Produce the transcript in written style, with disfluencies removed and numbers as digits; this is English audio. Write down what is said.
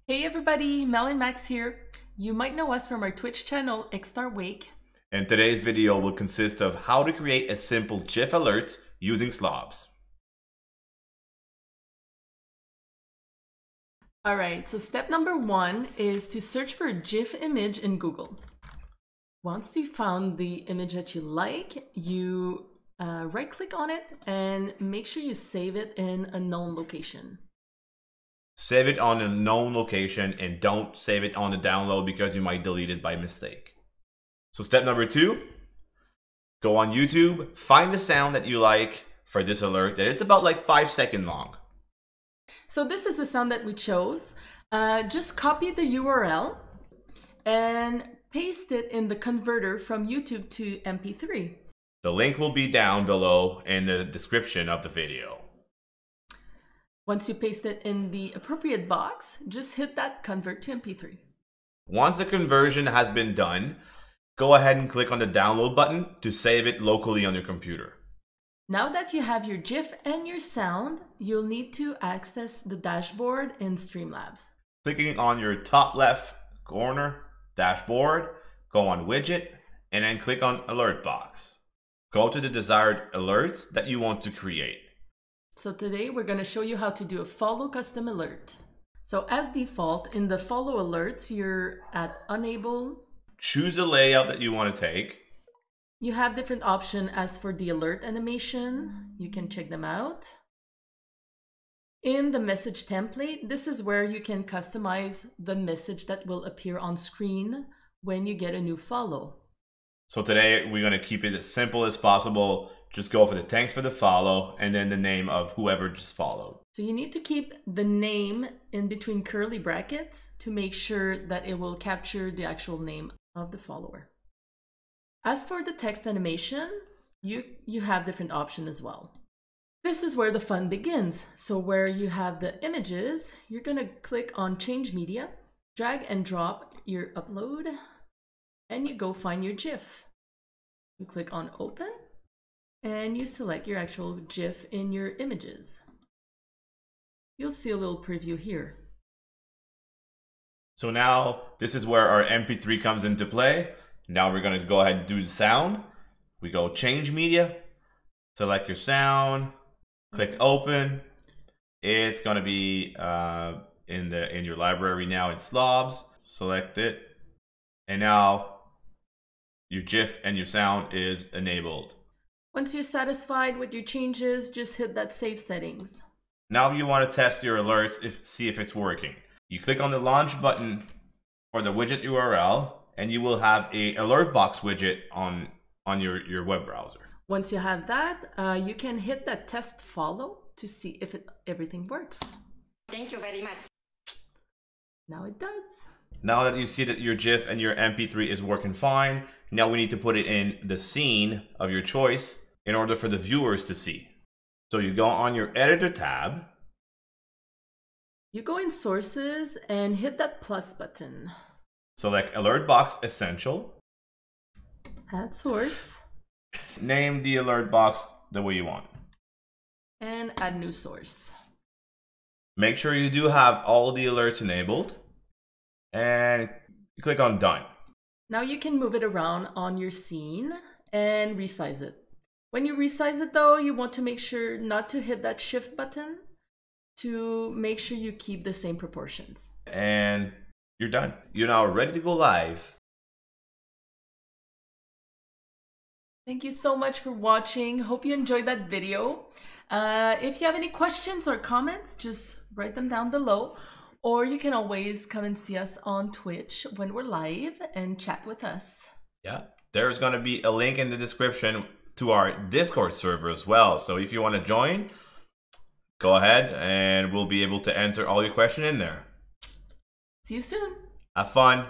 Hey everybody, Mel and Max here. You might know us from our Twitch channel, XStarWake. And today's video will consist of how to create a simple GIF alerts using Slobs. Alright, so step number 1 is to search for a GIF image in Google. Once you found the image that you like, you right click on it and make sure you save it in a known location. Save it on a known location and don't save it on the download because you might delete it by mistake. So step number 2, go on YouTube, find the sound that you like for this alert, and it's about like 5 seconds long. So this is the sound that we chose. Just copy the URL and paste it in the converter from YouTube to MP3. The link will be down below in the description of the video. Once you paste it in the appropriate box, just hit that convert to MP3. Once the conversion has been done, go ahead and click on the download button to save it locally on your computer. Now that you have your GIF and your sound, you'll need to access the dashboard in StreamLabs. Clicking on your top left corner, dashboard, go on widget, and then click on alert box. Go to the desired alerts that you want to create. So today we're going to show you how to do a follow custom alert. So as default, in the follow alerts, you're at enable. Choose the layout that you want to take. You have different options as for the alert animation. You can check them out. In the message template, this is where you can customize the message that will appear on screen when you get a new follow. So today we're going to keep it as simple as possible. Just go for the thanks for the follow and then the name of whoever just followed. So you need to keep the name in between curly brackets to make sure that it will capture the actual name of the follower. As for the text animation, you have different options as well. This is where the fun begins. So where you have the images, you're going to click on change media, drag and drop your upload, and you go find your GIF. You click on open and you select your actual GIF in your images. You'll see a little preview here. So now this is where our MP3 comes into play. Now we're going to go ahead and do the sound. We go change media, select your sound, click open. It's going to be in your library now in Slobs. Select it. And now your GIF and your sound is enabled. Once you're satisfied with your changes, just hit that save settings. Now you want to test your alerts, see if it's working. You click on the launch button for the widget URL, and you will have a alert box widget on your web browser. Once you have that, you can hit that test follow to see if everything works. Thank you very much. Now it does. Now that you see that your GIF and your MP3 is working fine, now we need to put it in the scene of your choice in order for the viewers to see. So you go on your editor tab. You go in sources and hit that plus button. Select alert box essential. Add source. Name the alert box the way you want. And add new source. Make sure you do have all the alerts enabled. And click on done. Now you can move it around on your scene and resize it. When you resize it though, you want to make sure not to hit that shift button to make sure you keep the same proportions. And you're done. You're now ready to go live. Thank you so much for watching. Hope you enjoyed that video. If you have any questions or comments, just write them down below. Or you can always come and see us on Twitch when we're live and chat with us. Yeah, there's going to be a link in the description to our Discord server as well. So if you want to join, go ahead and we'll be able to answer all your questions in there. See you soon. Have fun.